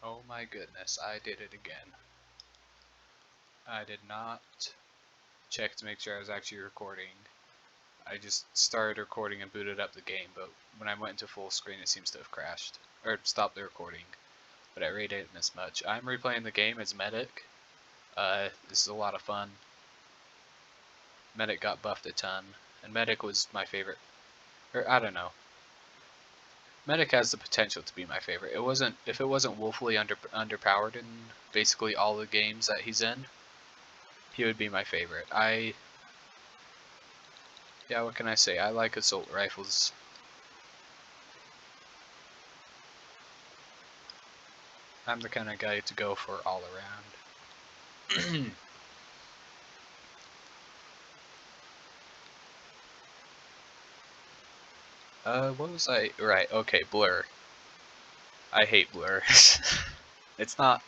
Oh my goodness, I did it again. I did not check to make sure I was actually recording. I just started recording and booted up the game, but when I went into full screen it seems to have crashed. Or stopped the recording. But I really didn't miss much. I'm replaying the game as Medic. This is a lot of fun. Medic got buffed a ton, and Medic was my favorite. Or, I don't know. Medic has the potential to be my favorite. If it wasn't woefully underpowered in basically all the games that he's in, he would be my favorite. Yeah, what can I say? I like assault rifles. I'm the kind of guy to go for all around. What was I? Right, okay, Blur. I hate Blur. It's not.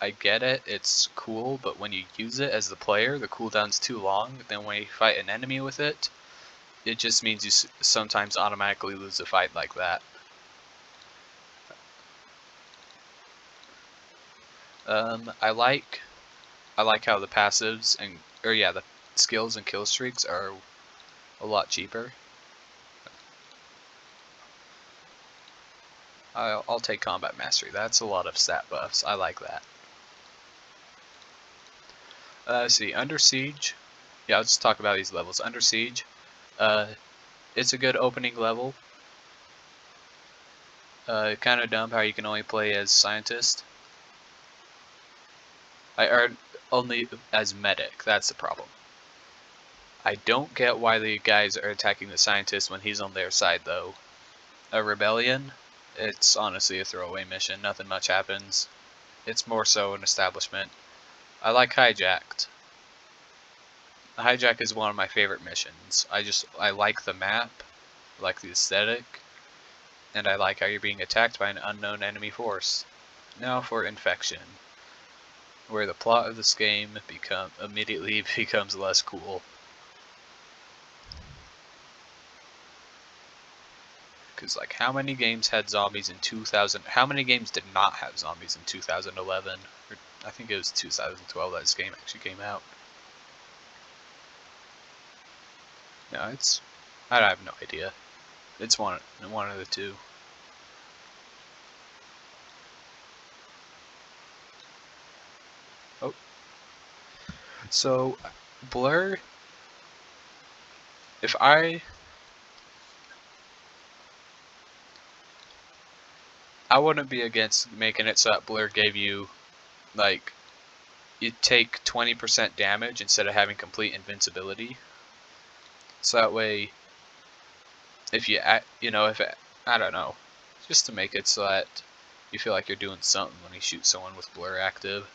I get it, it's cool, but when you use it as the player, the cooldown's too long. Then when you fight an enemy with it, it just means you sometimes automatically lose a fight like that. I like how the passives the skills and kill streaks are a lot cheaper. I'll take Combat Mastery. That's a lot of stat buffs. I like that. Let's see, Under Siege. Yeah, let's talk about these levels. Under Siege. It's a good opening level. Kind of dumb how you can only play as Scientist. Or only as Medic. That's the problem. I don't get why the guys are attacking the Scientist when he's on their side, though. A Rebellion? It's honestly a throwaway mission. Nothing much happens. It's more so an establishment. I like Hijacked. Hijack is one of my favorite missions. I like the map, I like the aesthetic, and I like how you're being attacked by an unknown enemy force. Now for Infection, where the plot of this game immediately becomes less cool. Because, like, how many games had zombies in 2000? How many games did not have zombies in 2011? Or, I think it was 2012 that this game actually came out. No, I have no idea. It's one of the two. Oh. So, Blur, if I wouldn't be against making it so that Blur gave you, like, you take 20% damage instead of having complete invincibility. So that way, if I don't know, just to make it so that you feel like you're doing something when you shoot someone with Blur active.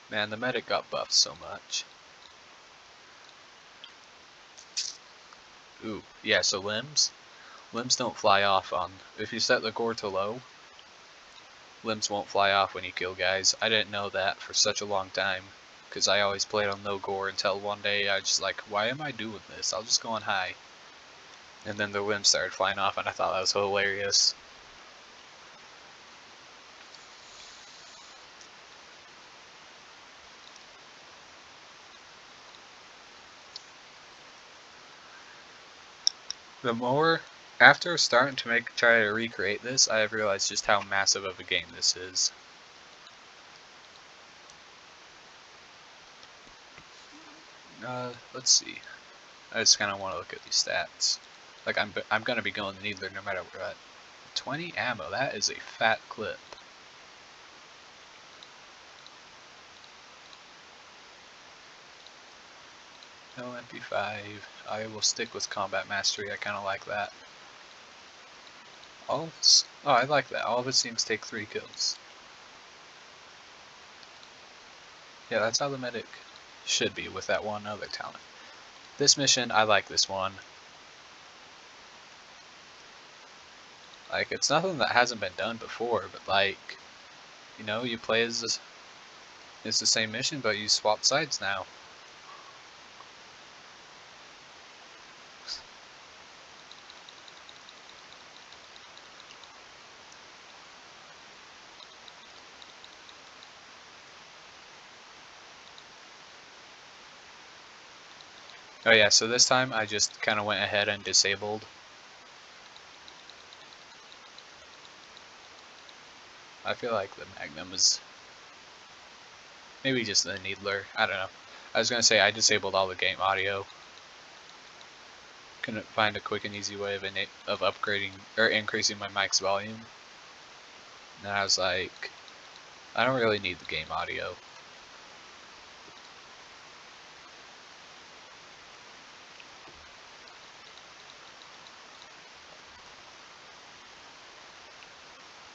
Man, the Medic got buffed so much. Ooh, yeah, so limbs don't fly off if you set the gore to low, limbs won't fly off when you kill guys. I didn't know that for such a long time, because I always played on no gore until one day I was just like, why am I doing this? I'll just go on high. And then the limbs started flying off and I thought that was hilarious. After starting to try to recreate this, I have realized just how massive of a game this is. Let's see. I just kind of want to look at these stats. Like, I'm gonna be going Needler no matter what. 20 ammo, that is a fat clip. No MP5. I will stick with Combat Mastery, I kind of like that. Oh, I like that. All of its teams take 3 kills. Yeah, that's how the Medic should be with that one other talent. This mission, I like this one. Like, it's nothing that hasn't been done before, but like, you play it's the same mission, but you swap sides now. Oh yeah, so this time I just kind of went ahead and disabled. I feel like the Magnum is maybe just the Needler. I don't know. I was gonna say I disabled all the game audio. Couldn't find a quick and easy way of upgrading or increasing my mic's volume. And I was like, I don't really need the game audio.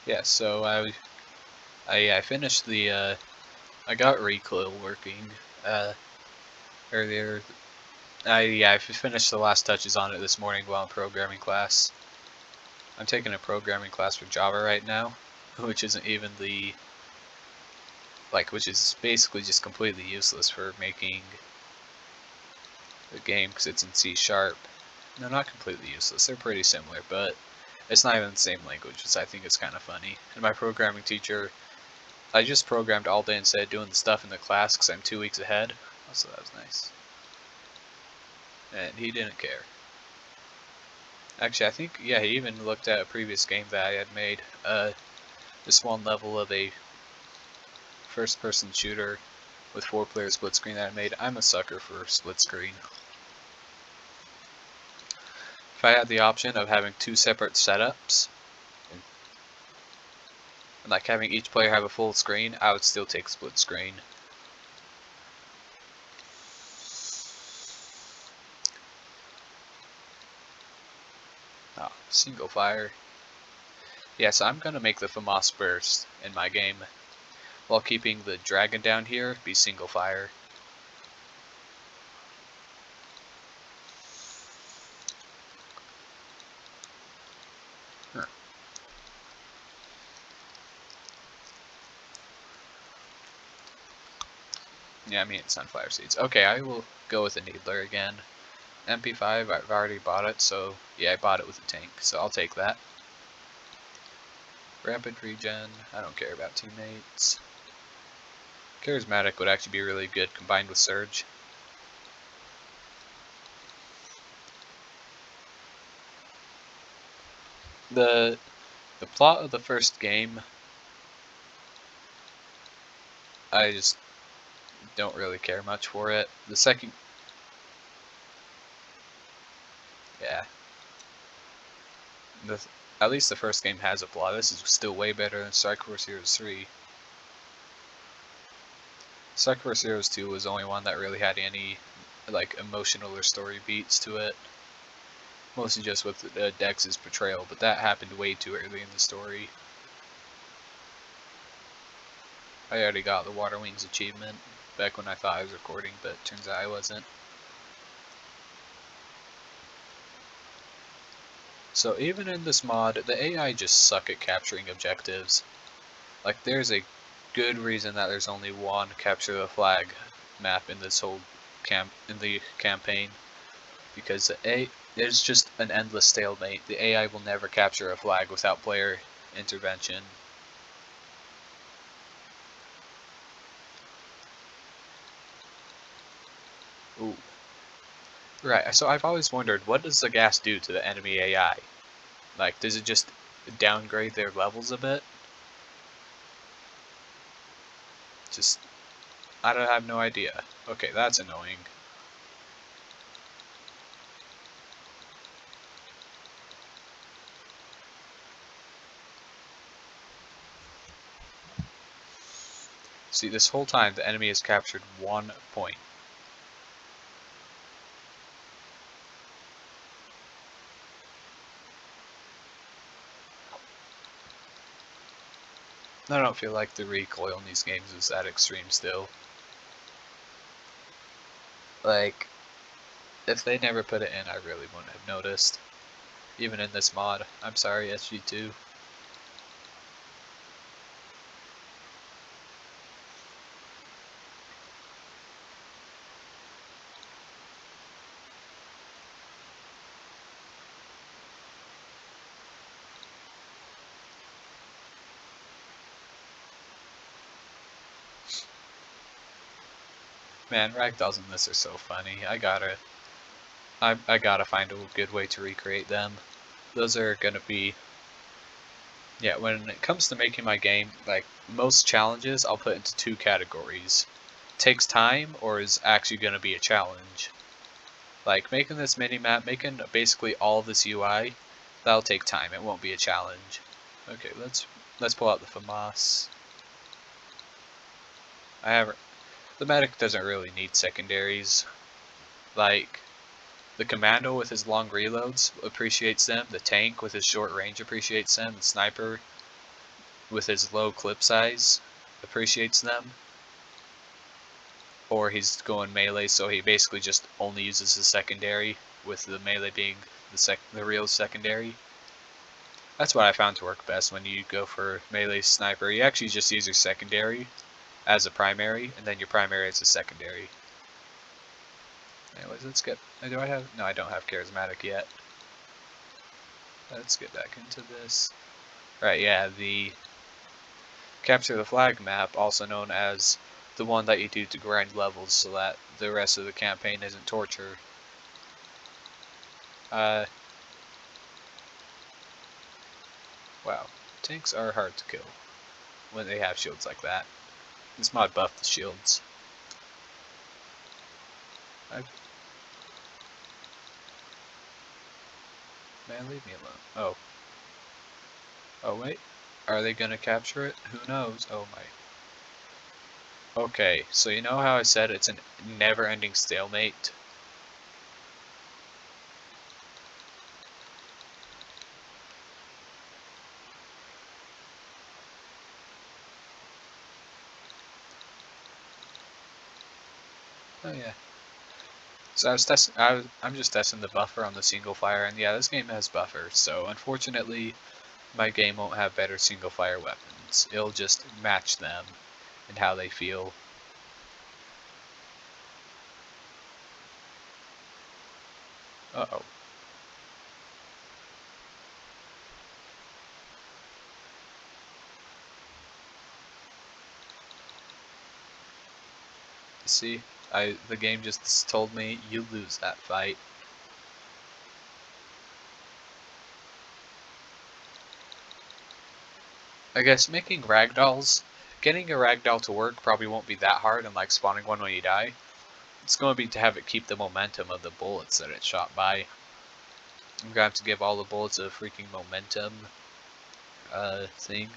Yeah, so I finished the I got Recoil working earlier. I finished the last touches on it this morning while in programming class. I'm taking a programming class for Java right now, which isn't even which is basically just completely useless for making the game because it's in C#. No, not completely useless. They're pretty similar, but it's not even the same language, which I think is kind of funny. And my programming teacher, I just programmed all day instead of doing the stuff in the class because I'm 2 weeks ahead. So that was nice. And he didn't care. Actually, I think, yeah, he even looked at a previous game that I had made. This one level of a first-person shooter with 4-player split screen that I made. I'm a sucker for split screen. If I had the option of having 2 separate setups, and like having each player have a full screen, I would still take split screen. Oh, single fire. Yeah, so I'm gonna make the FAMAS burst in my game, while keeping the dragon down here be single fire. Huh. Yeah, I mean sunflower seeds. Okay, I will go with the Needler again. MP5, I've already bought it, so yeah, I bought it with a tank, so I'll take that. Rapid regen, I don't care about teammates. Charismatic would actually be really good combined with Surge. The plot of the first game, I just don't really care much for it. The second, yeah, at least the first game has a plot. This is still way better than Strike Force Heroes 3. Strike Force Heroes 2 was the only one that really had any like emotional or story beats to it. Mostly just with Dex's portrayal, but that happened way too early in the story. I already got the Water Wings achievement back when I thought I was recording, but turns out I wasn't. So even in this mod, the AI just suck at capturing objectives. Like there's a good reason that there's only one capture the flag map in this whole campaign, because there's just an endless stalemate. The AI will never capture a flag without player intervention. Ooh. Right, so I've always wondered, what does the gas do to the enemy AI? Like, does it just downgrade their levels a bit? Just, I don't have no idea. Okay, that's annoying. See, this whole time the enemy has captured 1 point. I don't feel like the recoil in these games is that extreme still. Like, if they never put it in, I really wouldn't have noticed. Even in this mod. I'm sorry, SG2. Man, ragdolls in this are so funny. I gotta I gotta find a good way to recreate them. Those are gonna be, yeah, when it comes to making my game, like most challenges I'll put into two categories. Takes time or is actually gonna be a challenge. Like making this mini map, making basically all this UI, that'll take time. It won't be a challenge. Okay, let's pull out the FAMAS. The medic doesn't really need secondaries. Like the commando with his long reloads appreciates them. The tank with his short range appreciates them. The sniper with his low clip size appreciates them. Or he's going melee, so he basically just only uses his secondary, with the melee being the real secondary. That's what I found to work best when you go for melee sniper. You actually just use your secondary as a primary, and then your primary as a secondary. Anyways, let's get... Do I have... No, I don't have charismatic yet. Let's get back into this. Right, yeah, the Capture the Flag map, also known as the one that you do to grind levels so that the rest of the campaign isn't torture. Wow. Tanks are hard to kill when they have shields like that. This mod buffed the shields. Man, leave me alone. Oh. Oh, wait. Are they gonna capture it? Who knows? Oh my. Okay, so you know how I said it's a never-ending stalemate? Oh yeah. So I'm just testing the buffer on the single fire, and yeah, this game has buffers, so unfortunately, my game won't have better single fire weapons. It'll just match them and how they feel. Uh-oh. See, the game just told me you lose that fight. I guess making ragdolls, getting a ragdoll to work probably won't be that hard, and like spawning one when you die. It's going to be to have it keep the momentum of the bullets that it shot by. I'm gonna have to give all the bullets a freaking momentum thing.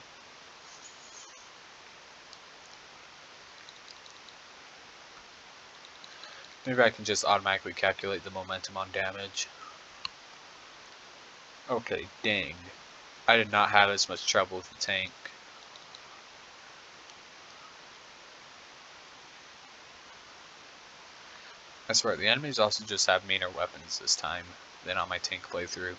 Maybe I can just automatically calculate the momentum on damage. Okay, dang. I did not have as much trouble with the tank. I swear, the enemies also just have meaner weapons this time than on my tank playthrough.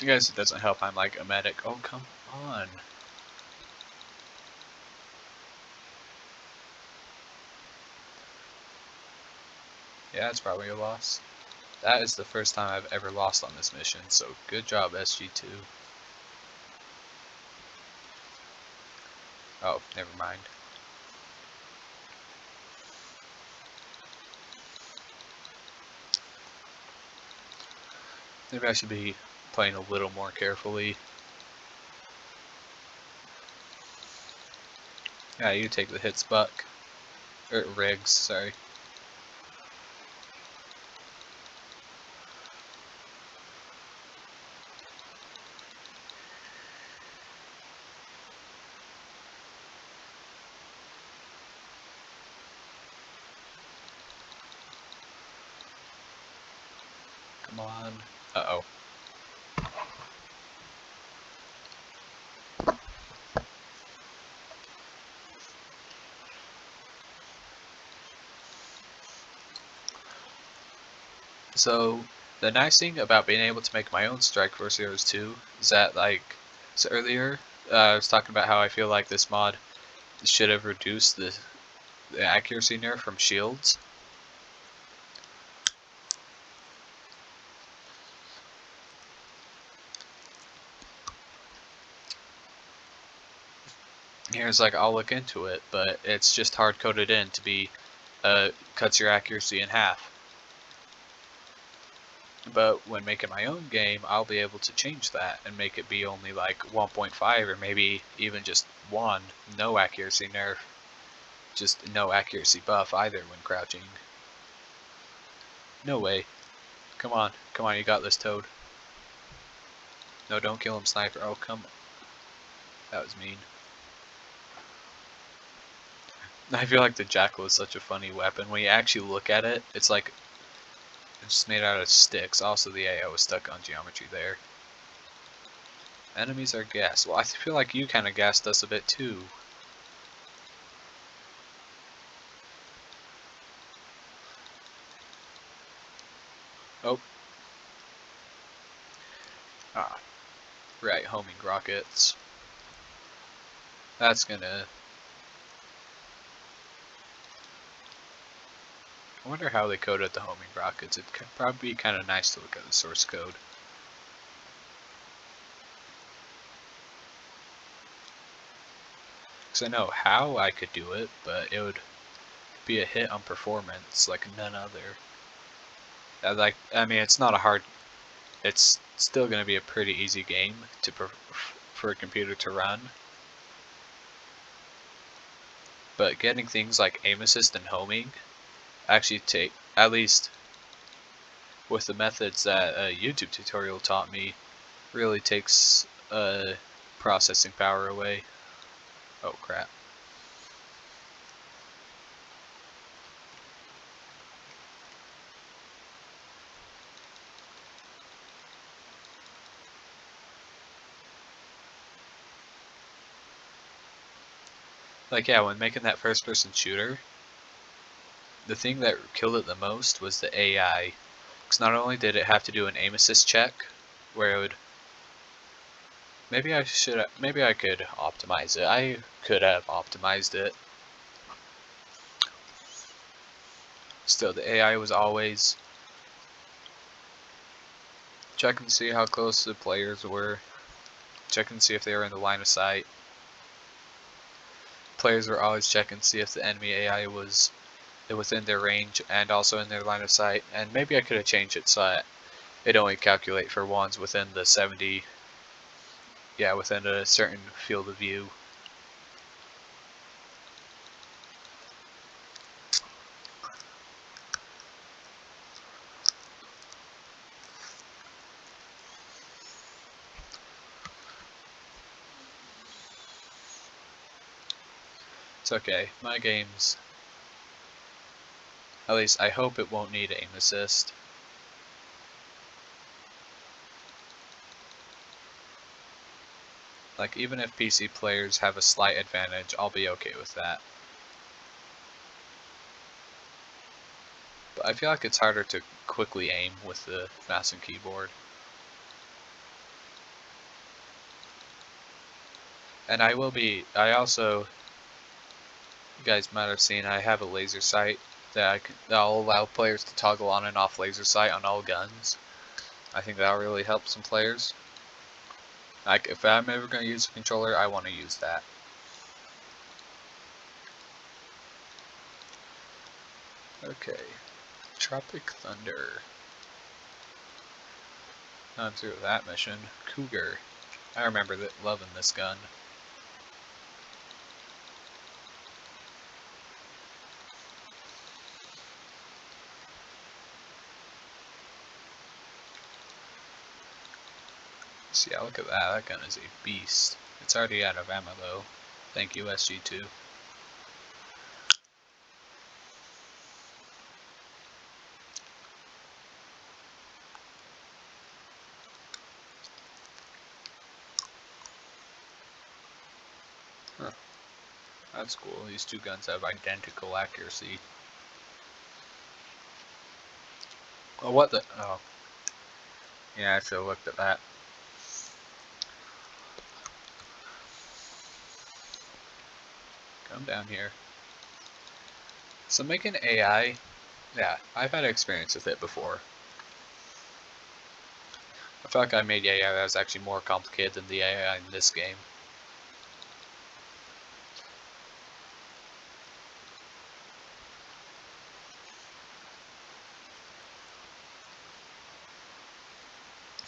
I guess it doesn't help I'm like a medic. Oh, come on. Yeah, it's probably a loss. That is the first time I've ever lost on this mission, so good job, SG2. Oh, never mind. Maybe I should be playing a little more carefully. Yeah, you take the hits, Buck. Riggs, sorry. Come on. Uh-oh. So, the nice thing about being able to make my own Strike Force Heroes 2 is that, like, so earlier, I was talking about how I feel like this mod should have reduced the accuracy nerf from shields. Here's like, I'll look into it, but it's just hard coded in to be, cuts your accuracy in half. But when making my own game, I'll be able to change that and make it be only like 1.5 or maybe even just 1, no accuracy nerf, just no accuracy buff either when crouching. No way. Come on, you got this, Toad. No, don't kill him, Sniper. Oh, come on. That was mean. I feel like the Jackal is such a funny weapon. When you actually look at it, it's like it's just made out of sticks. Also, the AI was stuck on geometry there. Enemies are gassed. Well, I feel like you kind of gassed us a bit too. Oh. Ah. Right, homing rockets. That's gonna... I wonder how they coded the homing rockets. It'd probably be kind of nice to look at the source code. Because I know how I could do it, but it would be a hit on performance like none other. I mean, it's not a hard... It's still going to be a pretty easy game for a computer to run. But getting things like aim assist and homing actually take, at least with the methods that a YouTube tutorial taught me, really takes processing power away. Oh crap. Like, yeah, when making that first person shooter, the thing that killed it the most was the AI. Because not only did it have to do an aim assist check, where it would... Maybe I could optimize it. I could have optimized it. Still, the AI was always checking to see how close the players were, checking to see if they were in the line of sight. Players were always checking to see if the enemy AI was within their range and also in their line of sight. And maybe I could have changed it so that it only calculate for ones within the 70, yeah, within a certain field of view. It's okay, my game's... At least I hope it won't need aim assist. Like, even if PC players have a slight advantage, I'll be okay with that. But I feel like it's harder to quickly aim with the mouse and keyboard. And I also, you guys might have seen, I have a laser sight that'll allow players to toggle on and off laser sight on all guns. I think that'll really help some players. Like, if I'm ever going to use a controller, I want to use that. Okay. Tropic Thunder. I'm through with that mission. Cougar. I remember loving this gun. See, yeah, look at that. That gun is a beast. It's already out of ammo though. Thank you, SG2. Huh. That's cool. These two guns have identical accuracy. Oh, what the? Oh. Yeah, I should have looked at that. Come down here. So making AI, yeah, I've had experience with it before. I feel like I made AI that was actually more complicated than the AI in this game.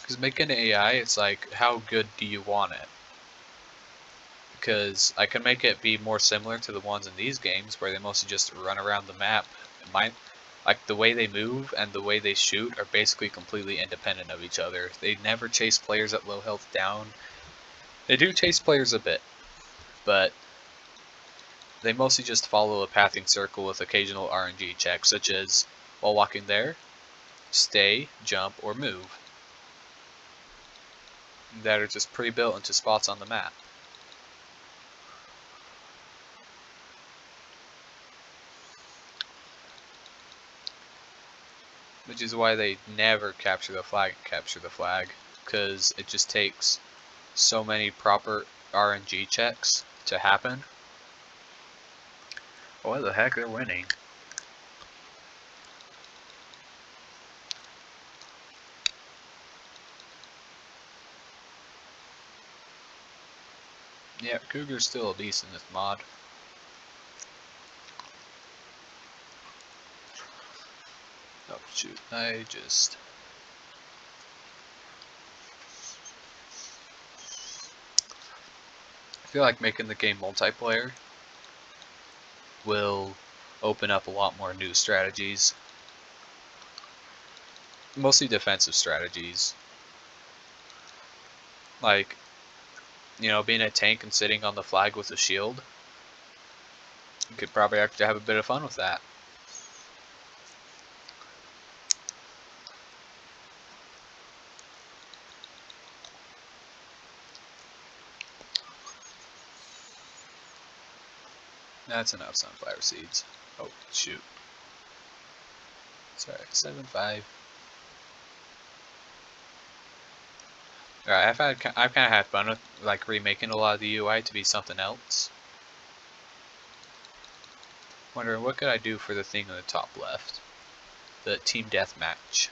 Because making AI, it's like, how good do you want it? Because I can make it be more similar to the ones in these games, where they mostly just run around the map. Like the way they move and the way they shoot are basically completely independent of each other. They never chase players at low health down. They do chase players a bit, but they mostly just follow a pathing circle with occasional RNG checks, such as while walking there, stay, jump, or move, that are just pre-built into spots on the map. Which is why they never capture the flag and capture the flag, because it just takes so many proper RNG checks to happen. What the heck, they're winning. Yeah, Cougar's still a beast in this mod. Oh shoot, I feel like making the game multiplayer will open up a lot more new strategies. Mostly defensive strategies. Like, you know, being a tank and sitting on the flag with a shield. You could probably actually have a bit of fun with that. That's enough sunflower seeds. Oh, shoot. Sorry, 7-5. Alright, I've kind of had fun with like remaking a lot of the UI to be something else. Wondering what could I do for the thing on the top left, the team deathmatch.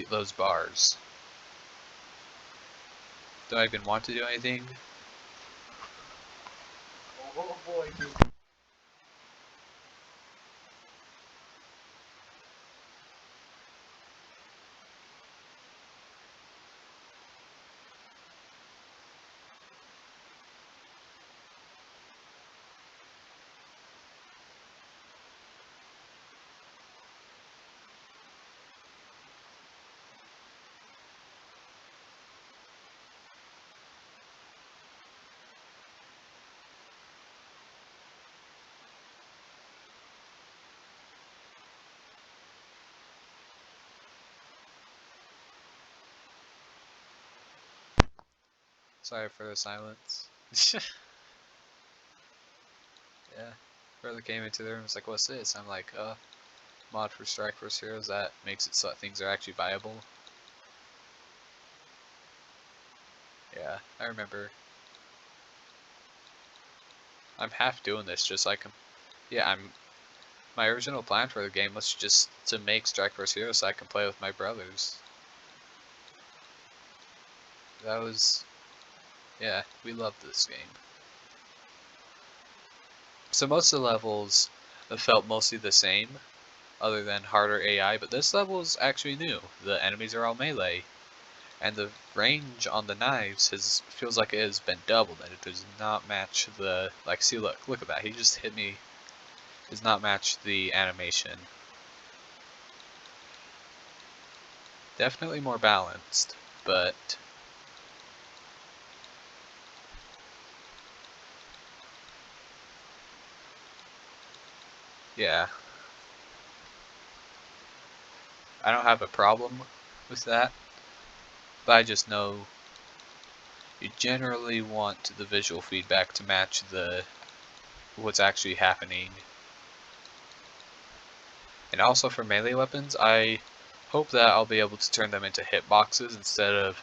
Those bars. Do I even want to do anything? Oh boy, dude. Sorry for the silence. Yeah. Brother came into the room and was like, what's this? I'm like, mod for Strike Force Heroes that makes it so that things are actually viable. Yeah, I remember. I'm half doing this just like, yeah, my original plan for the game was just to make Strike Force Heroes so I can play with my brothers. That was, yeah, we loved this game. So most of the levels felt mostly the same, other than harder AI, but this level is actually new. The enemies are all melee, and the range on the knives feels like it has been doubled, and it does not match the, like, see, look at that, he just hit me, does not match the animation. Definitely more balanced, but yeah, I don't have a problem with that, but I just know you generally want the visual feedback to match what's actually happening. And also for melee weapons, I hope that I'll be able to turn them into hitboxes instead of,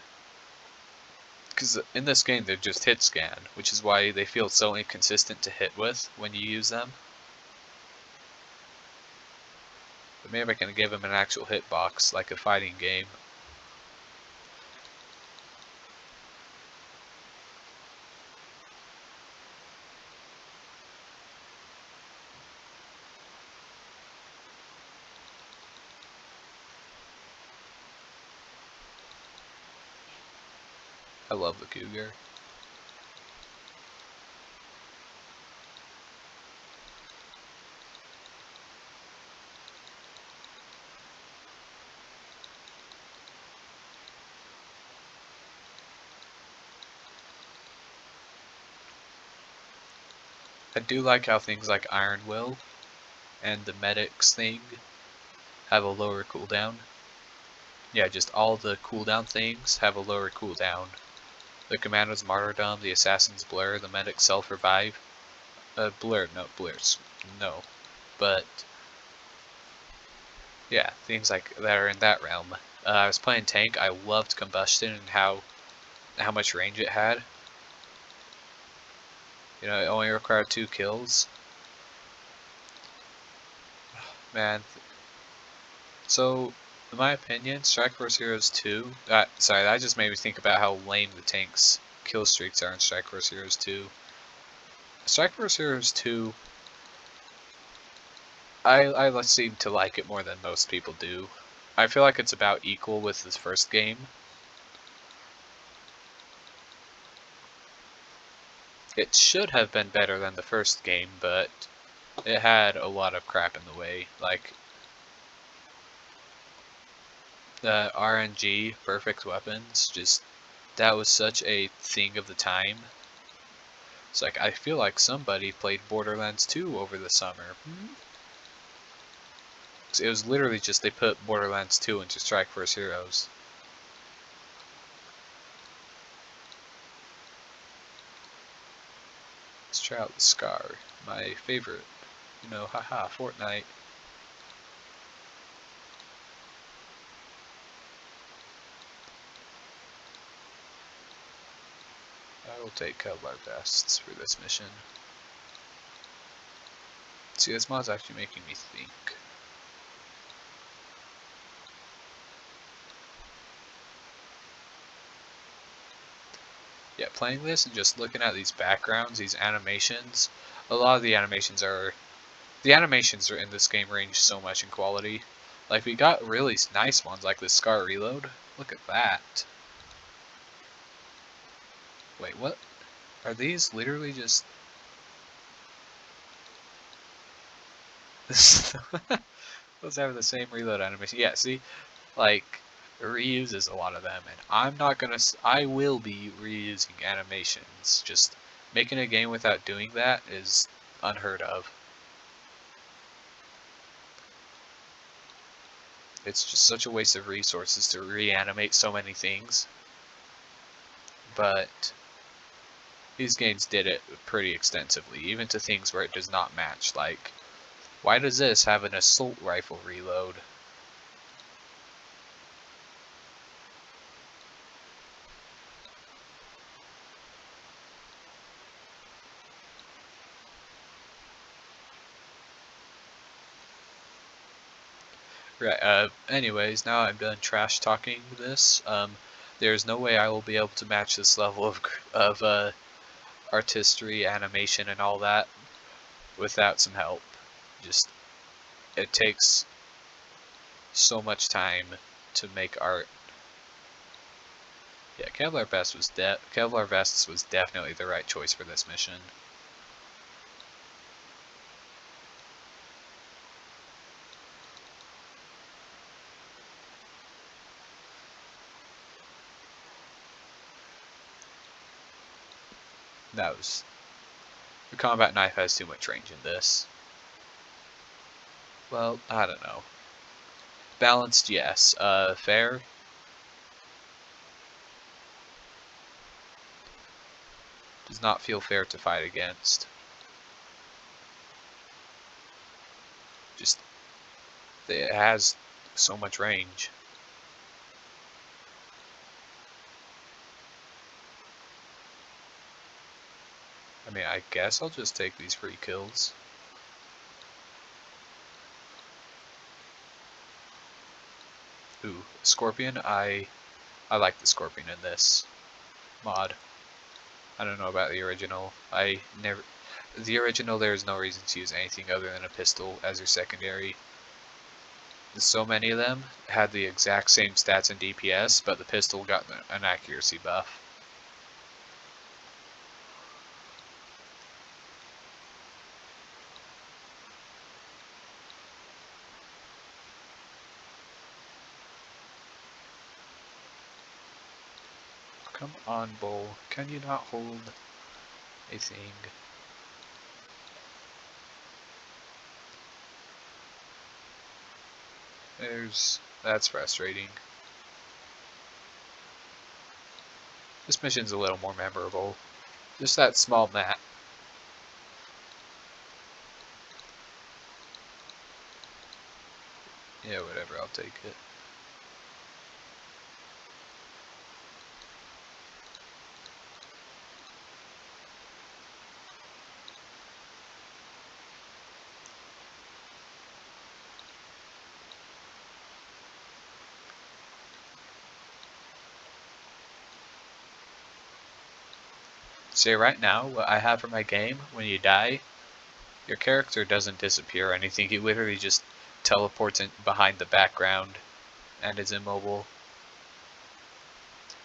because in this game they're just hit scan, which is why they feel so inconsistent to hit with when you use them. But maybe I can give them an actual hitbox, like a fighting game. I love the Cougar. I do like how things like Iron Will and the medics thing have a lower cooldown. Yeah, just all the cooldown things have a lower cooldown. The Commando's Martyrdom, the Assassin's Blur, the Medic's Self-Revive. Blur, no. But, yeah, things like that are in that realm. I was playing tank, I loved Combustion and how much range it had. You know, it only required 2 kills. Man. So, in my opinion, Strike Force Heroes 2... sorry, that just made me think about how lame the tank's kill streaks are in Strike Force Heroes 2. Strike Force Heroes 2... I seem to like it more than most people do. I feel like it's about equal with this first game. It should have been better than the first game, but it had a lot of crap in the way. Like, the RNG, perfect weapons, just, that was such a thing of the time. It's like, I feel like somebody played Borderlands 2 over the summer. It was literally just they put Borderlands 2 into Strike Force Heroes. Let's try out the Scar, my favorite. You know, haha, Fortnite. I will take Kevlar Vests for this mission. See, this mod's actually making me think. Yeah, playing this and just looking at these backgrounds, these animations, a lot of the animations are in this game range so much in quality. Like, we got really nice ones like the Scar Reload. Look at that. Wait, what? Are these literally just... Those have the same reload animation. Yeah, see? Like, it reuses a lot of them, and I'm not gonna... I will be reusing animations. Just making a game without doing that is unheard of. It's just such a waste of resources to reanimate so many things. But these games did it pretty extensively, even to things where it does not match. Like, why does this have an assault rifle reload? Right, anyways, now I'm done trash talking this. There's no way I will be able to match this level of artistry, animation, and all that without some help. Just, it takes so much time to make art. Yeah, Kevlar Vests was definitely the right choice for this mission. The combat knife has too much range in this. Well, I don't know. Balanced, yes. Fair? Does not feel fair to fight against. Just, it has so much range. I mean, I guess I'll just take these free kills. Ooh, Scorpion. I like the Scorpion in this mod. I don't know about the original. The original, there's no reason to use anything other than a pistol as your secondary. So many of them had the exact same stats and DPS, but the pistol got an accuracy buff. Come on, Bull. Can you not hold a thing? That's frustrating. This mission's a little more memorable. Just that small map. Yeah, whatever, I'll take it. See, right now, what I have for my game, when you die, your character doesn't disappear or anything. He literally just teleports in behind the background and is immobile.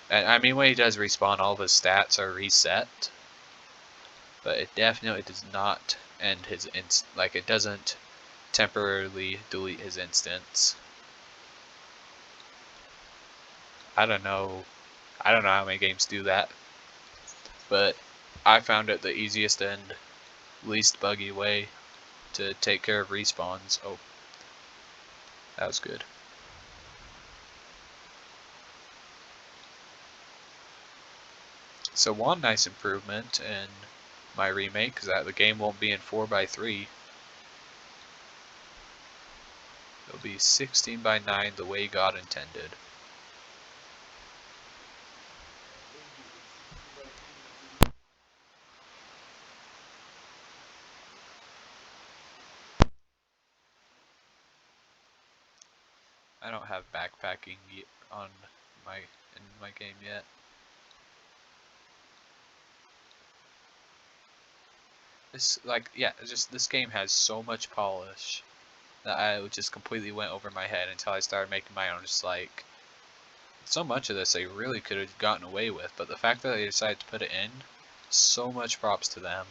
And I mean, when he does respawn, all of his stats are reset. But it definitely does not end his it doesn't temporarily delete his instance. I don't know how many games do that. But I found it the easiest and least buggy way to take care of respawns. Oh, that was good. So one nice improvement in my remake is that the game won't be in 4:3. It'll be 16:9 the way God intended. I don't have backpacking on in my game yet. This game has so much polish that I just completely went over my head until I started making my own. Just like, so much of this they really could have gotten away with, but the fact that they decided to put it in, so much props to them.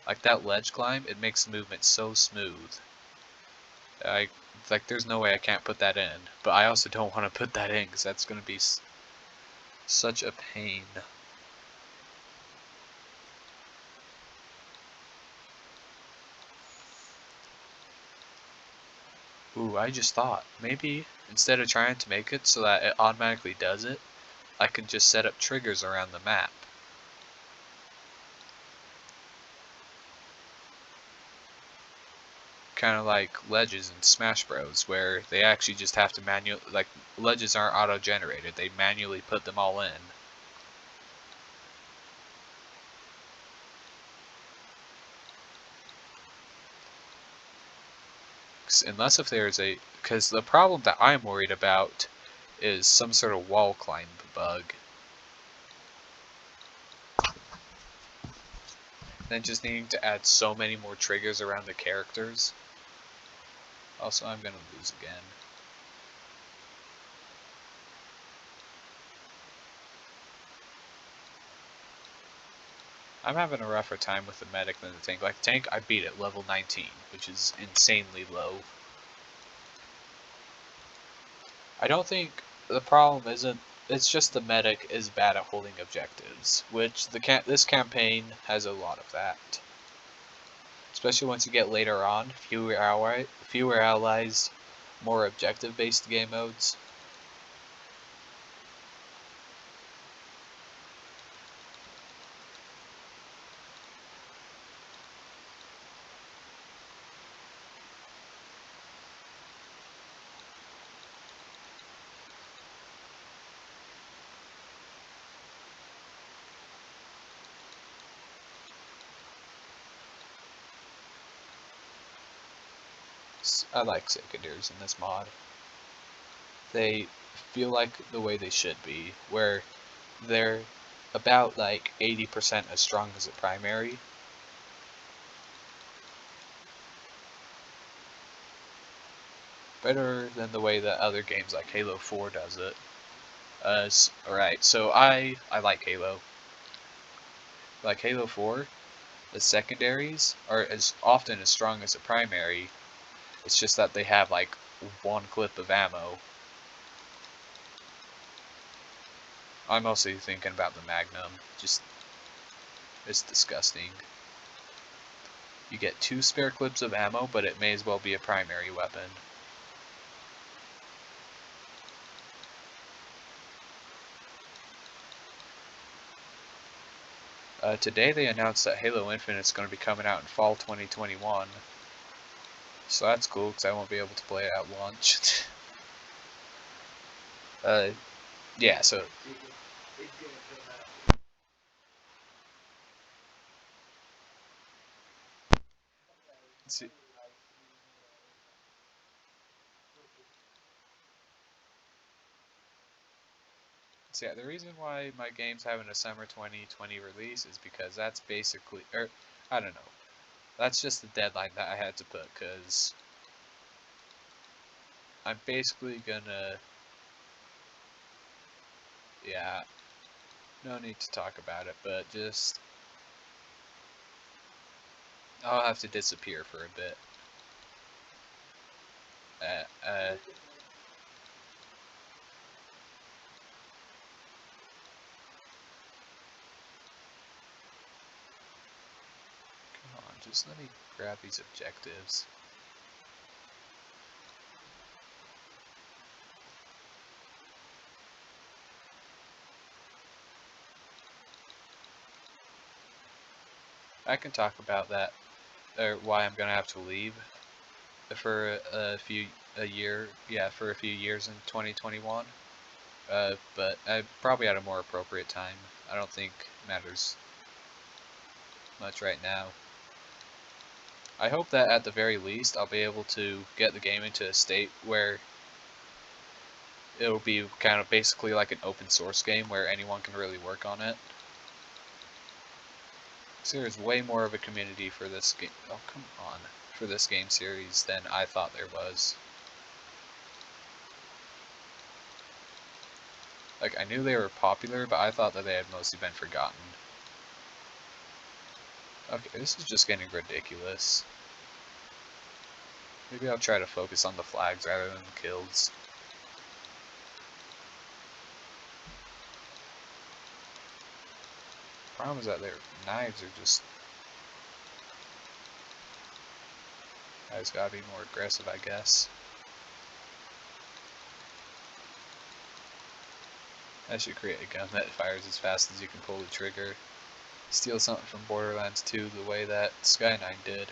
Like that ledge climb, it makes the movement so smooth. There's no way I can't put that in, but I also don't want to put that in because that's going to be such a pain. Ooh, I just thought, maybe instead of trying to make it so that it automatically does it, I can just set up triggers around the map. Kind of like ledges in Smash Bros, where they actually just have to ledges aren't auto-generated, they manually put them all in. Because the problem that I'm worried about is some sort of wall climb bug. Then just needing to add so many more triggers around the characters. Also, I'm gonna lose again. I'm having a rougher time with the medic than the tank. Like, tank, I beat at level 19, which is insanely low. I don't think the problem isn't... It's just the medic is bad at holding objectives, which this campaign has a lot of that. Especially once you get later on, fewer allies, more objective-based game modes. I like secondaries in this mod. They feel like the way they should be, where they're about like 80% as strong as a primary. Better than the way that other games like Halo 4 does it. Alright, so I like Halo. Like Halo 4, the secondaries are as often as strong as a primary. It's just that they have like one clip of ammo. I'm mostly thinking about the Magnum. Just, it's disgusting. You get 2 spare clips of ammo, but it may as well be a primary weapon. Today they announced that Halo Infinite is going to be coming out in fall 2021. So that's cool, because I won't be able to play it at launch. Yeah, so... See, yeah, the reason why my game's having a summer 2020 release is because that's basically... I don't know. That's just the deadline that I had to put, because... I'm basically gonna... Yeah, no need to talk about it, but just... I'll have to disappear for a bit. Come on, just let me grab these objectives. I can talk about that, or why I'm gonna have to leave for a few years in 2021. But probably at a more appropriate time. I don't think matters much right now. I hope that at the very least I'll be able to get the game into a state where it'll be kind of basically like an open source game where anyone can really work on it. So there's way more of a community for this game. Oh, come on. For this game series than I thought there was. Like, I knew they were popular, but I thought that they had mostly been forgotten. Okay, this is just getting ridiculous. Maybe I'll try to focus on the flags rather than the kills. The problem is that their knives are just... I just gotta be more aggressive, I guess. I should create a gun that fires as fast as you can pull the trigger. Steal something from Borderlands 2 the way that Skyline did.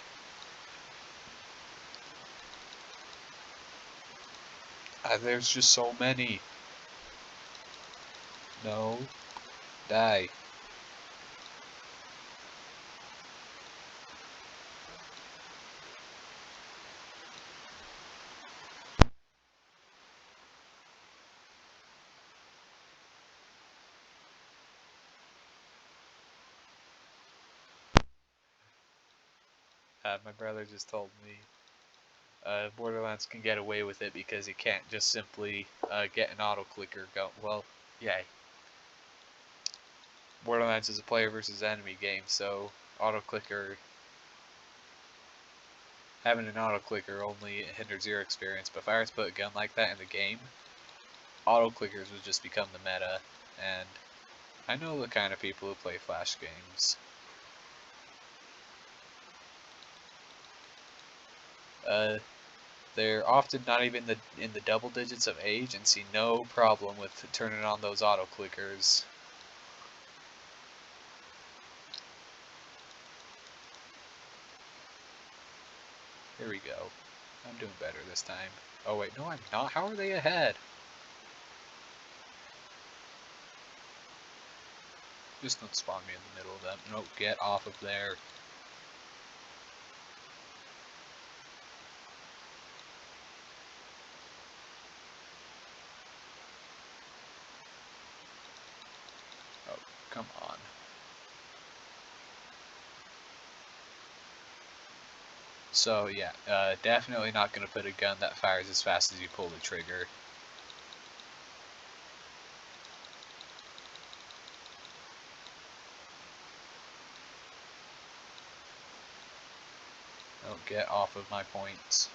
There's just so many. No. Die. My brother just told me Borderlands can get away with it because you can't just simply get an auto clicker go. Well, yeah. Borderlands is a player versus enemy game, so auto clicker having an auto clicker only hinders your experience. But if I were to put a gun like that in the game, auto clickers would just become the meta. And I know the kind of people who play flash games. They're often not even in the double digits of age and see no problem with turning on those auto clickers. Here we go. I'm doing better this time. Oh wait, no I'm not. How are they ahead? Just don't spawn me in the middle of them. No, get off of there. Oh, come on. So yeah, definitely not going to put a gun that fires as fast as you pull the trigger. Don't get off of my points.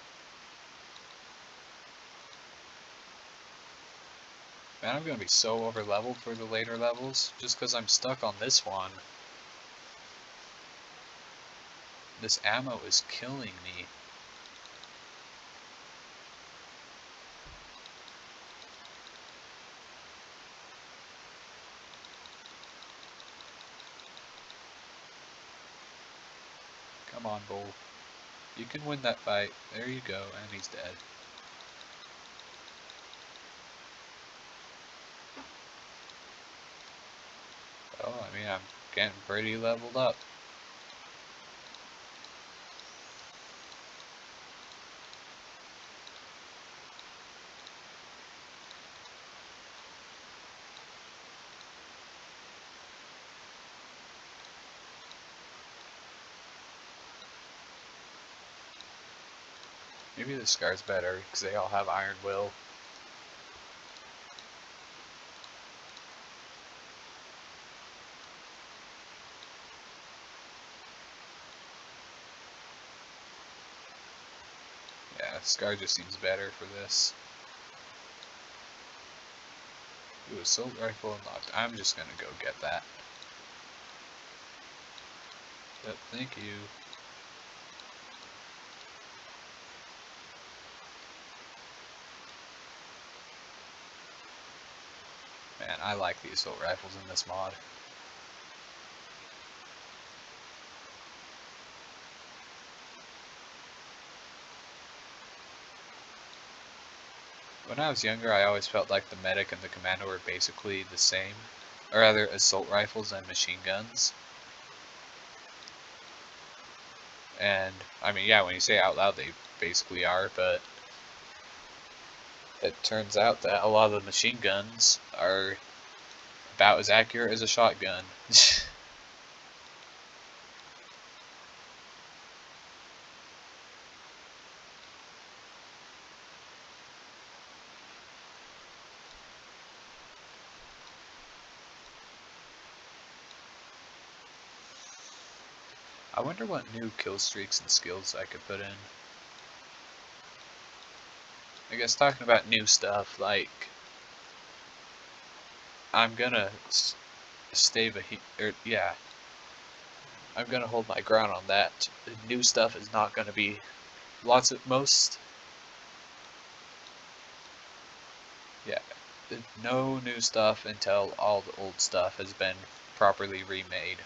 Man, I'm gonna be so over leveled for the later levels just because I'm stuck on this one. This ammo is killing me. Come on, Bull. You can win that fight. There you go, and he's dead. Oh, I mean, I'm getting pretty leveled up. Maybe the Scar's better, because they all have Iron Will. Yeah, Scar just seems better for this. Ooh, Assault Rifle unlocked. I'm just gonna go get that. Yep, thank you. Man, I like the Assault Rifles in this mod. When I was younger, I always felt like the Medic and the Commando were basically the same. Or rather, Assault Rifles and Machine Guns. And, I mean, yeah, when you say it out loud, they basically are, but it turns out that a lot of the machine guns are about as accurate as a shotgun. I wonder what new kill streaks and skills I could put in. I guess talking about new stuff, like, I'm gonna I'm gonna hold my ground on that. The new stuff is not gonna be yeah, no new stuff until all the old stuff has been properly remade.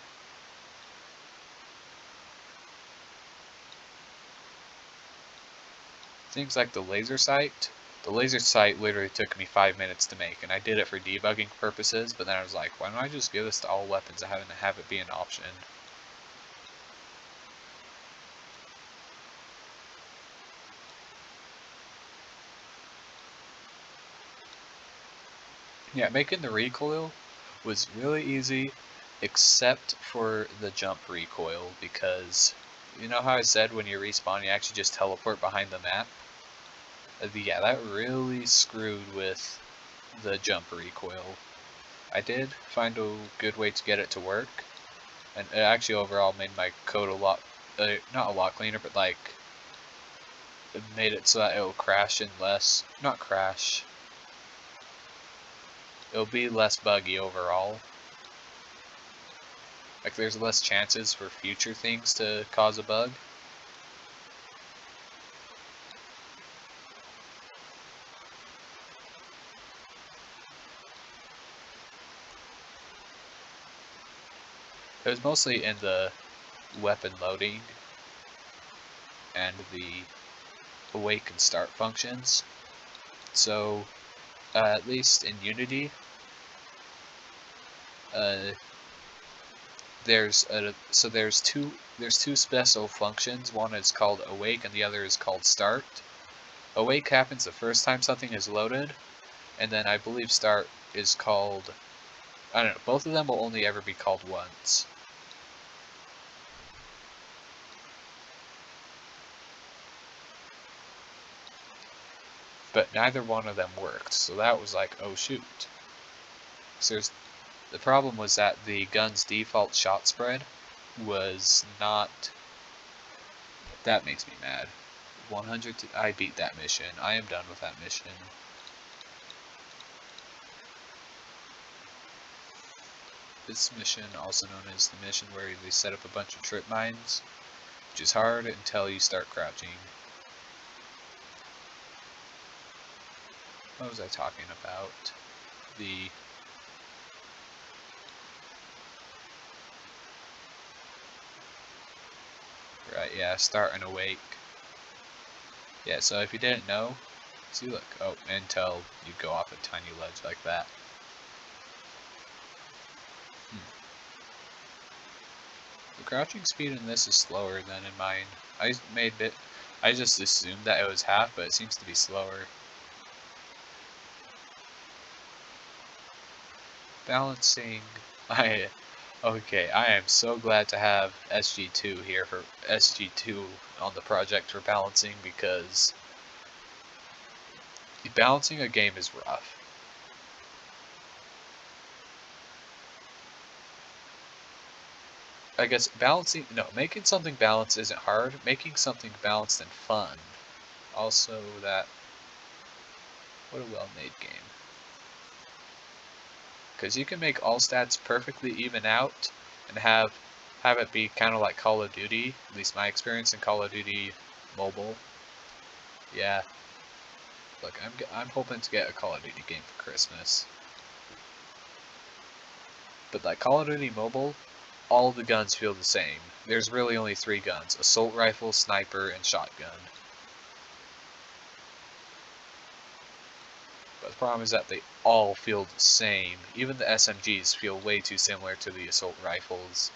Things like the laser sight. The laser sight literally took me 5 minutes to make, and I did it for debugging purposes, but then I was like, why don't I just give this to all weapons and have it be an option? Yeah, making the recoil was really easy, except for the jump recoil, because you know how I said when you respawn you actually just teleport behind the map? Yeah, that really screwed with the jump recoil. I did find a good way to get it to work, and it actually overall made my code a lot, not a lot cleaner, but like, it made it so that it'll crash and not crash, it'll be less buggy overall. Like there's less chances for future things to cause a bug. It was mostly in the weapon loading and the awake and start functions. So, at least in Unity, there's two special functions. One is called awake and the other is called start. Awake happens the first time something is loaded, and then I believe start is called, I don't know, both of them will only ever be called once. But neither one of them worked, so that was like, oh shoot. So the problem was that the gun's default shot spread was not. That makes me mad. 100. I beat that mission. I am done with that mission. this mission, also known as the mission where they set up a bunch of trip mines, which is hard until you start crouching. What was I talking about? Right, yeah, start and awake. Yeah, so if you didn't know, see, look, oh, until you go off a tiny ledge like that. The crouching speed in this is slower than in mine. I just assumed that it was half, but it seems to be slower. Balancing, okay, I am so glad to have SG2 here for SG2 on the project for balancing, because balancing a game is rough. I guess making something balanced isn't hard. Making something balanced and fun. Also what a well-made game. Because you can make all stats perfectly even out and have it be kind of like Call of Duty, at least my experience in Call of Duty Mobile. Yeah. Look, I'm hoping to get a Call of Duty game for Christmas. But like Call of Duty Mobile, all the guns feel the same. There's really only 3 guns: assault rifle, sniper, and shotgun. But the problem is that they all feel the same. Even the SMGs feel way too similar to the assault rifles.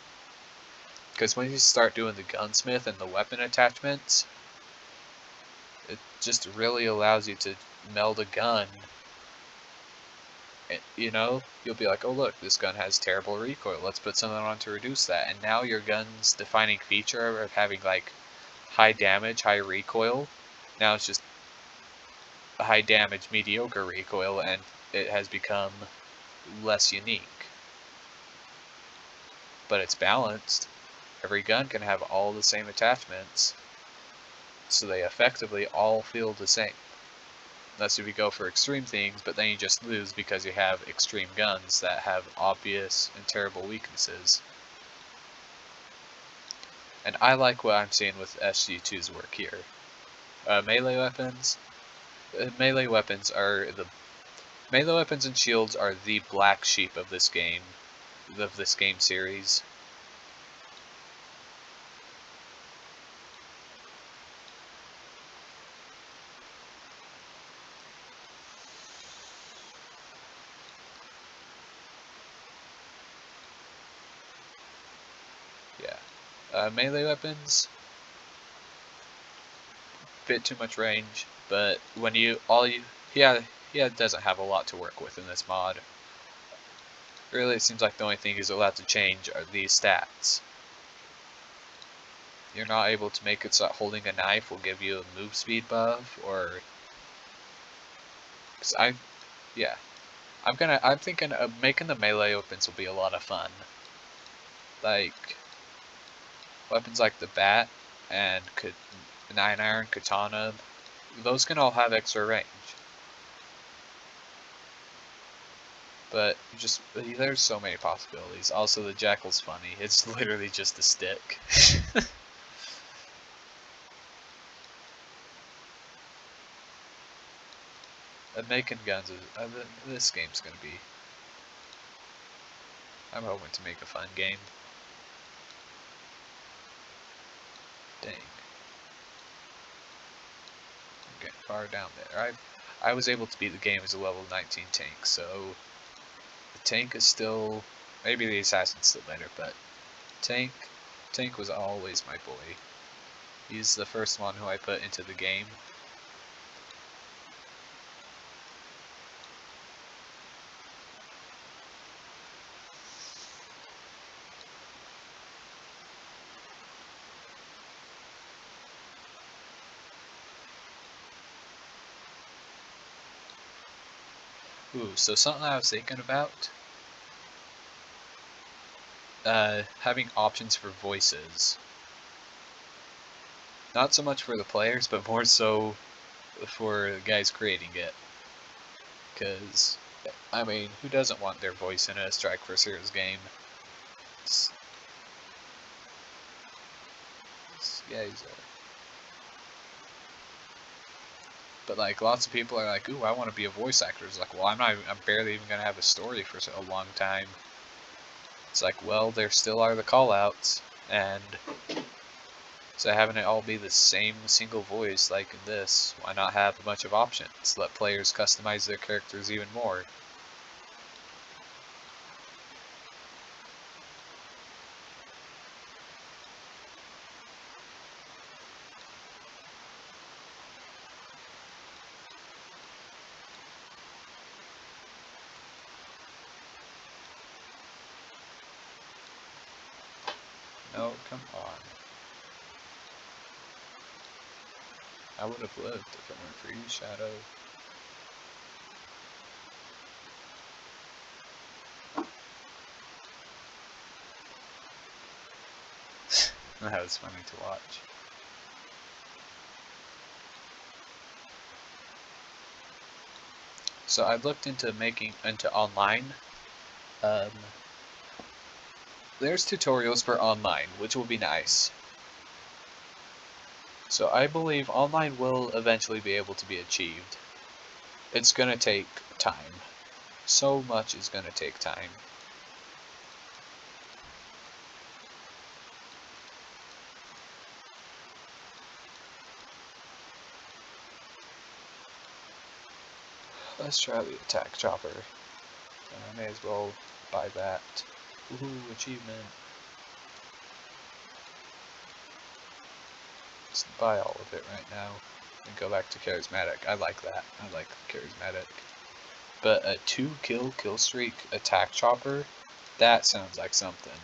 Because when you start doing the gunsmith and the weapon attachments, it just really allows you to meld a gun. And, you know, you'll be like, oh look, this gun has terrible recoil, let's put something on to reduce that. And now your gun's defining feature of having like high damage, high recoil, now it's just high damage, mediocre recoil, and it has become less unique. But it's balanced. Every gun can have all the same attachments, so they effectively all feel the same. Unless if you go for extreme things, but then you just lose because you have extreme guns that have obvious and terrible weaknesses. And I like what I'm seeing with SG2's work here. Melee weapons and shields are the black sheep of this game series. Yeah. Melee weapons, bit too much range, but when he doesn't have a lot to work with in this mod. Really, it seems like the only thing he's allowed to change are these stats. You're not able to make it so that holding a knife will give you a move speed buff, or... Cause I'm thinking of making the melee weapons will be a lot of fun. Like, weapons like the bat and 9-iron, katana, those can all have extra range. But there's so many possibilities. Also, the jackal's funny. It's literally just a stick. Making guns this game's gonna be... I'm hoping to make a fun game. Dang. I'm getting far down there. I was able to beat the game as a level 19 tank, so the tank is still... Maybe the assassin's still better, but tank was always my boy. He's the first one who I put into the game. Ooh, so something I was thinking about, having options for voices. Not so much for the players, but more so for the guys creating it. Because I mean, who doesn't want their voice in a Strike for Serious game? Yeah, he's But like, lots of people are like, "Ooh, I want to be a voice actor." It's like, well, I'm barely even gonna have a story for a long time. It's like, well, there still are the callouts, and so having it all be the same single voice like in this, why not have a bunch of options? Let players customize their characters even more. No, come on. I would have lived if it weren't for you, Shadow. That was funny to watch. So I looked into making into online. Um, there's tutorials for online, which will be nice. So I believe online will eventually be able to be achieved. It's gonna take time. So much is gonna take time. Let's try the attack chopper. I may as well buy that. Woohoo, achievement. Let's buy all of it right now. And go back to charismatic. I like that. I like charismatic. But a 2-kill streak attack chopper? That sounds like something.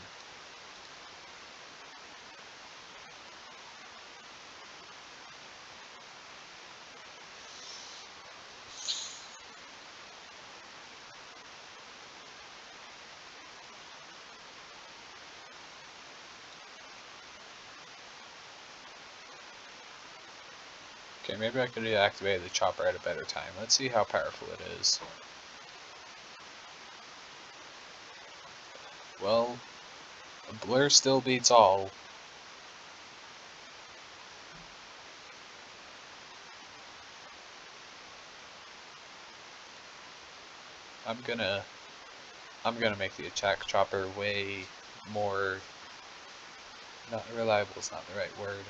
Okay, maybe I could deactivate the chopper at a better time. Let's see how powerful it is. Well, Blur still beats all. I'm gonna make the attack chopper way more. Not reliable is not the right word.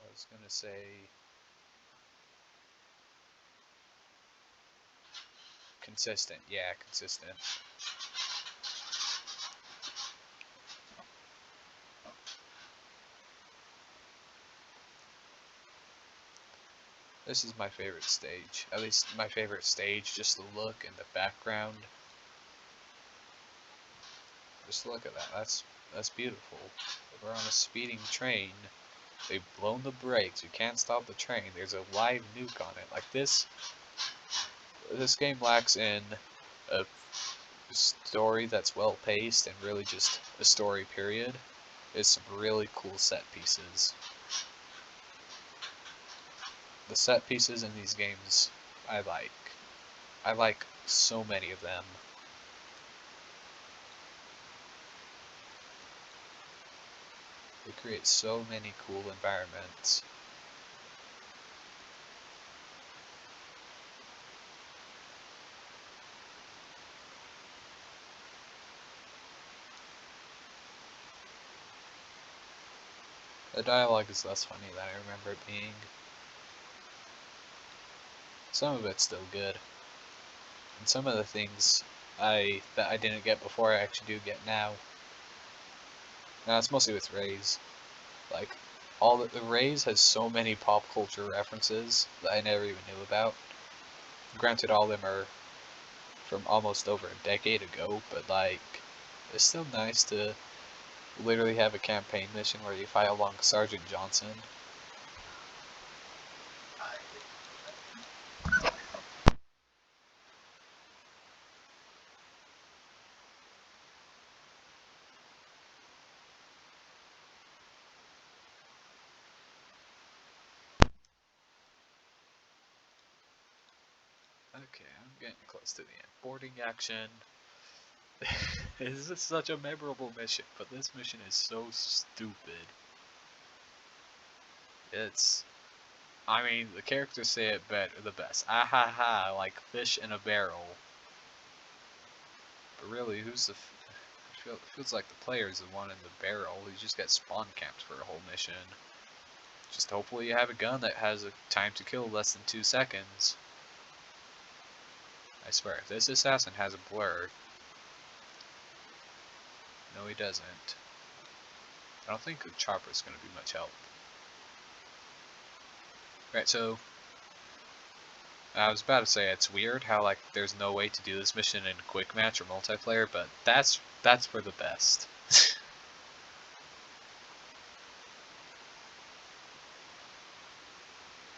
I was gonna say consistent. Yeah, consistent. This is my favorite stage. At least my favorite stage, just the look and the background. Just look at that. That's beautiful. We're on a speeding train. They've blown the brakes. We can't stop the train. There's a live nuke on it. Like this game lacks in a story that's well paced and really just a story period. It's some really cool set pieces. The set pieces in these games I like. I like so many of them. They create so many cool environments. The dialogue is less funny than I remember it being. Some of it's still good. And some of the things that I didn't get before I actually do get now. Now it's mostly with Raze. Like the Raze has so many pop culture references that I never even knew about. Granted, all of them are from almost over a decade ago, but like it's still nice to literally have a campaign mission where you fight along Sergeant Johnson. Okay, I'm getting close to the end. Boarding action. This is such a memorable mission, but this mission is so stupid. I mean, the characters say it the best. Ah ha ha, like fish in a barrel. But really, it feels like the player's the one in the barrel. You just get spawn camped for a whole mission. Just hopefully you have a gun that has a time to kill less than 2 seconds. I swear, if this assassin has a blur... No, he doesn't. I don't think the chopper's going to be much help. Right, so... I was about to say, it's weird how, like, there's no way to do this mission in quick match or multiplayer, but that's for the best.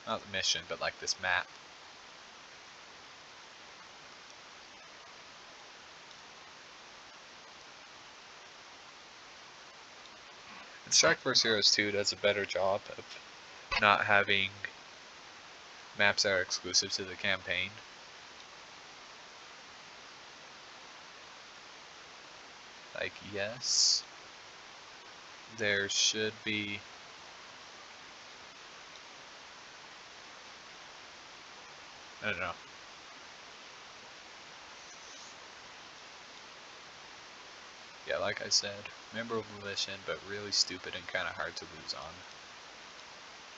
Not the mission, but like this map. And Strike Force Heroes 2 does a better job of not having maps that are exclusive to the campaign. Like, yes, there should be... I don't know. Yeah, like I said, memorable mission, but really stupid and kind of hard to lose on.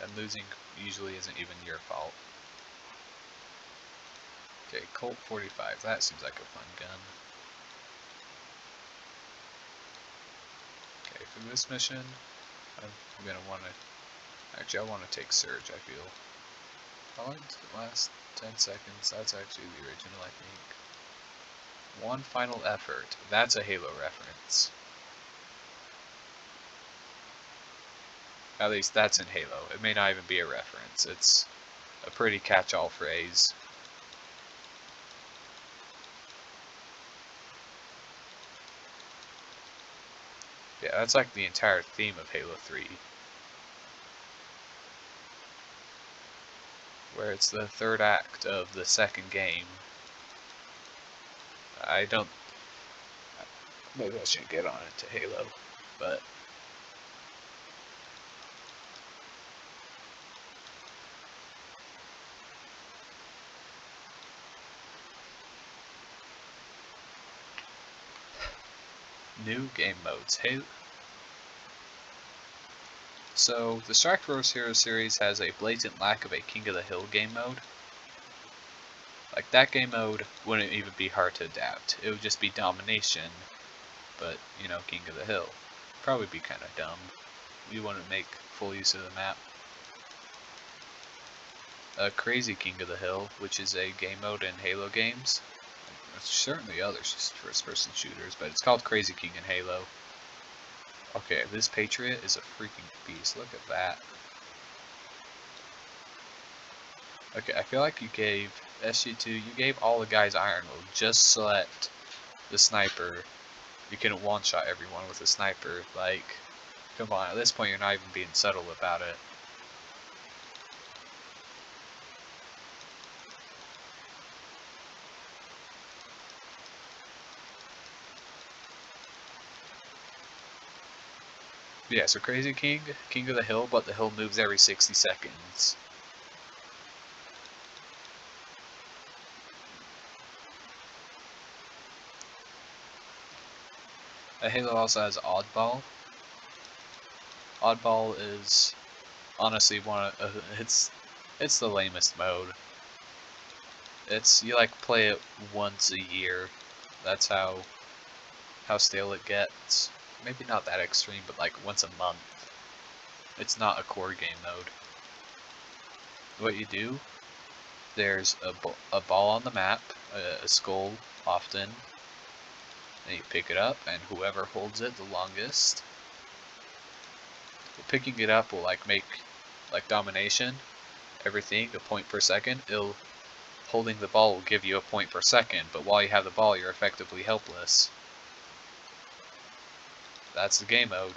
And losing usually isn't even your fault. Okay, Colt 45, that seems like a fun gun. Okay, for this mission, I'm gonna want to... Actually, I want to take Surge, I feel. How long does it last? 10 seconds. That's actually the original, I think. One final effort. That's a Halo reference. At least that's in Halo. It may not even be a reference. It's a pretty catch-all phrase. Yeah, that's like the entire theme of Halo 3. Where it's the third act of the second game. Maybe I should get on into Halo, but... New game modes. So, the Strike Force Heroes series has a blatant lack of a King of the Hill game mode. Like, that game mode wouldn't even be hard to adapt. It would just be domination, but, you know, King of the Hill. Probably be kind of dumb. You wouldn't make full use of the map. Crazy King of the Hill, which is a game mode in Halo games. There's certainly other first-person shooters, but it's called Crazy King in Halo. Okay, this Patriot is a freaking beast. Look at that. Okay, I feel like you gave SG2, you gave all the guys Iron Will just so that the sniper, you can one-shot everyone with a sniper. Like, come on, at this point you're not even being subtle about it. Yeah, so Crazy King, King of the Hill, but the hill moves every 60 seconds. Halo also has Oddball. Oddball is honestly it's the lamest mode. You like play it once a year. That's how stale it gets. Maybe not that extreme, but like once a month. It's not a core game mode. What you do, there's a ball on the map, a skull often, and you pick it up, and whoever holds it the longest, picking it up will like make like domination, everything, a point per second. Holding the ball will give you a point per second, but while you have the ball, you're effectively helpless. That's the game mode.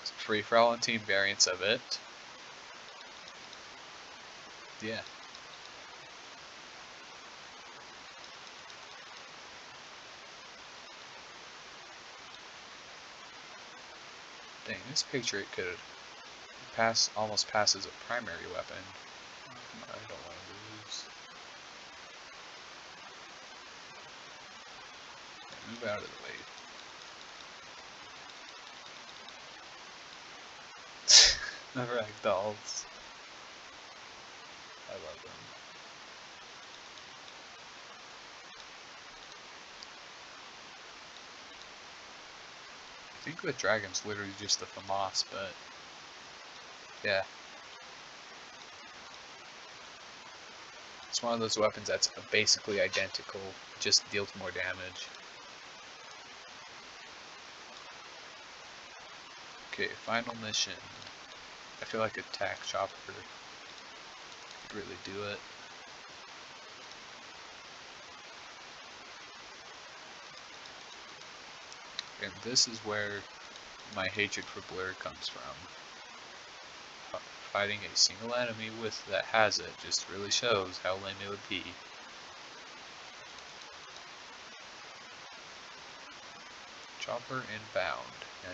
It's free-for-all and team variants of it. Yeah. Dang, this Patriot could almost pass as a primary weapon. I don't want to lose. Move out of the way. The ragdolls. I love them. I think with dragons, literally just the FAMAS, but yeah. It's one of those weapons that's basically identical, just deals more damage. Okay, final mission. I feel like attack chopper could really do it. And this is where my hatred for Blur comes from. Fighting a single enemy that has it just really shows how lame it would be. Chopper inbound. Now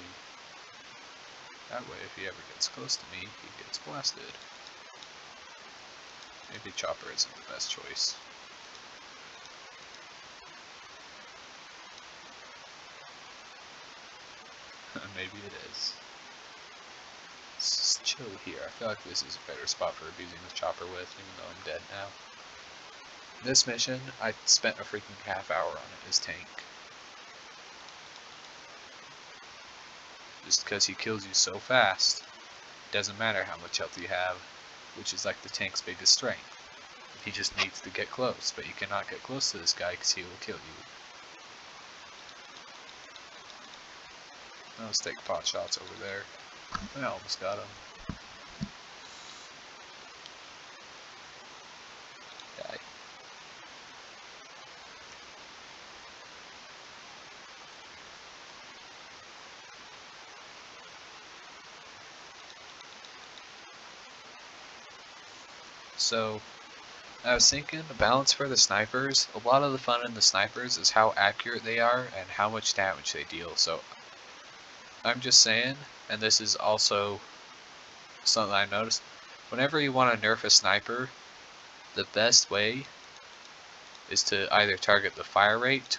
that way, if he ever gets close to me, he gets blasted. Maybe Chopper isn't the best choice. Maybe it is. Let's just chill here. I feel like this is a better spot for abusing the Chopper with, even though I'm dead now. This mission, I spent a freaking half hour on it as tank. Just because he kills you so fast, it doesn't matter how much health you have, which is like the tank's biggest strength. He just needs to get close, but you cannot get close to this guy because he will kill you. Let's take pot shots over there. I almost got him. Die. So, I was thinking, the balance for the snipers, a lot of the fun in the snipers is how accurate they are and how much damage they deal. So, I'm just saying, and this is also something I noticed, whenever you want to nerf a sniper, the best way is to either target the fire rate,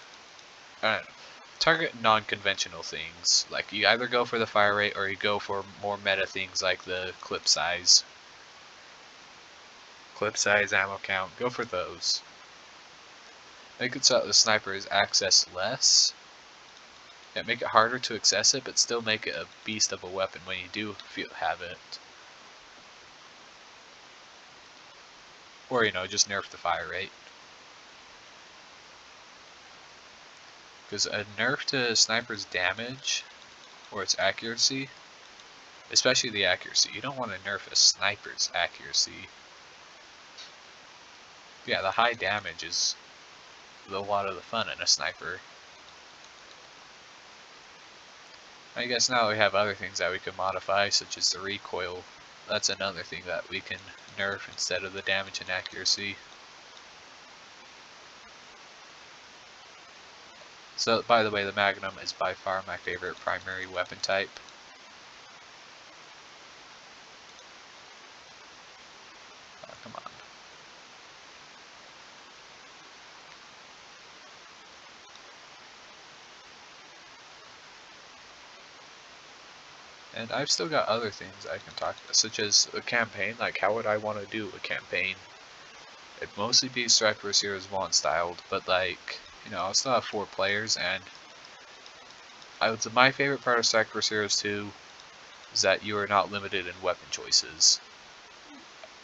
target non-conventional things. Like, you either go for the fire rate or you go for more meta things like the clip size, ammo count. Go for those. Make it so that the snipers access less. Yeah, make it harder to access it, but still make it a beast of a weapon when you do have it. Or, just nerf the fire rate. Because a nerf to a sniper's damage, or its accuracy, especially the accuracy, you don't want to nerf a sniper's accuracy. Yeah, the high damage is a lot of the fun in a sniper. I guess now we have other things that we can modify, such as the recoil. That's another thing that we can nerf instead of the damage and accuracy. So, by the way, the Magnum is by far my favorite primary weapon type. Oh, come on. And I've still got other things I can talk about, such as a campaign. Like, how would I want to do a campaign? It'd mostly be Strike vs. Heroes 1 styled, but like, I'll still have 4 players, and my favorite part of Strike vs. Heroes 2 is that you are not limited in weapon choices.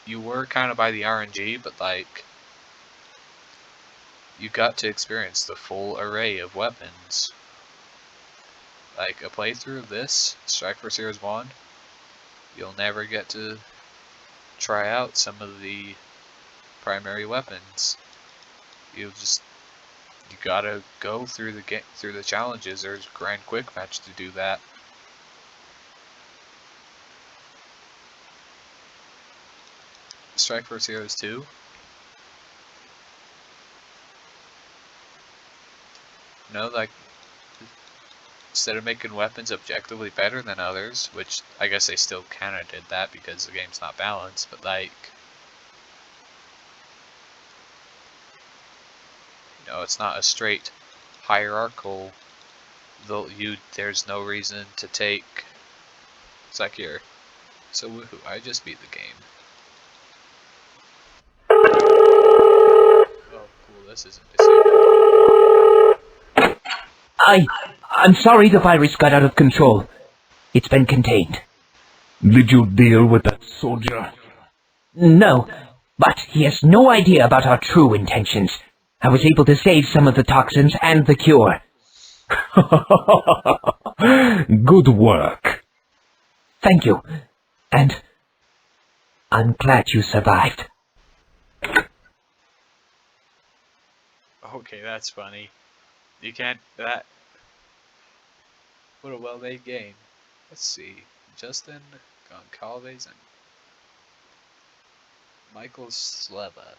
You were kind of by the RNG, but like, you got to experience the full array of weapons. Like, a playthrough of this, Strike vs. Heroes 1, you'll never get to try out some of the primary weapons. You gotta go through the challenges. There's Grand Quick Match to do that. Strike vs. Heroes 2. Like, instead of making weapons objectively better than others, which I guess they still kinda did that because the game's not balanced, but like, you know, it's not a straight hierarchical, though there's no reason to take, it's like here, so woohoo, I just beat the game. Oh cool, this isn't disabled. I'm sorry the virus got out of control. It's been contained. Did you deal with that soldier? No, but he has no idea about our true intentions. I was able to save some of the toxins and the cure. Good work. Thank you. And I'm glad you survived. Okay, that's funny. You can't, that, what a well-made game. Let's see, Justin Goncalves and Michael Sleva.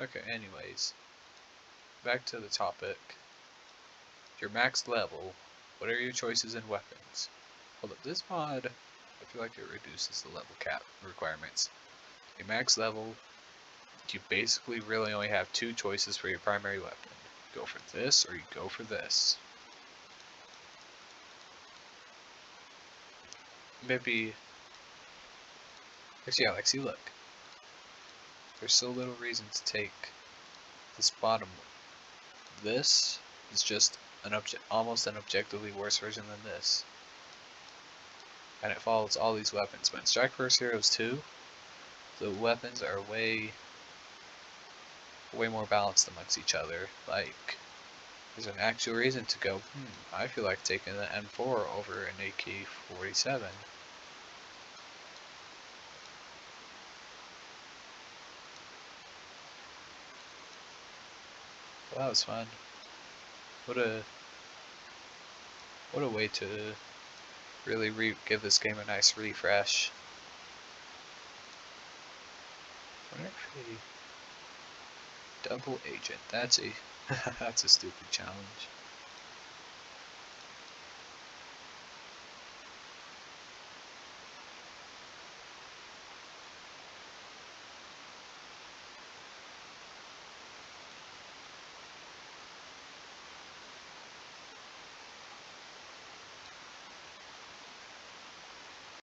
Okay, anyways, back to the topic. Your max level, what are your choices in weapons? Hold up, this mod, I feel like it reduces the level cap requirements. Your max level, you basically really only have two choices for your primary weapon. You go for this or you go for this. Maybe, actually Alex, you look. There's so little reason to take this bottom one. This is just almost an objectively worse version than this. And it follows all these weapons. But in Strike Force Heroes 2, the weapons are way more balanced amongst each other. Like, there's an actual reason to go, I feel like taking the M4 over an AK-47. Well, that was fun. What a way to really give this game a nice refresh. Wonder if double agent. That's a that's a stupid challenge.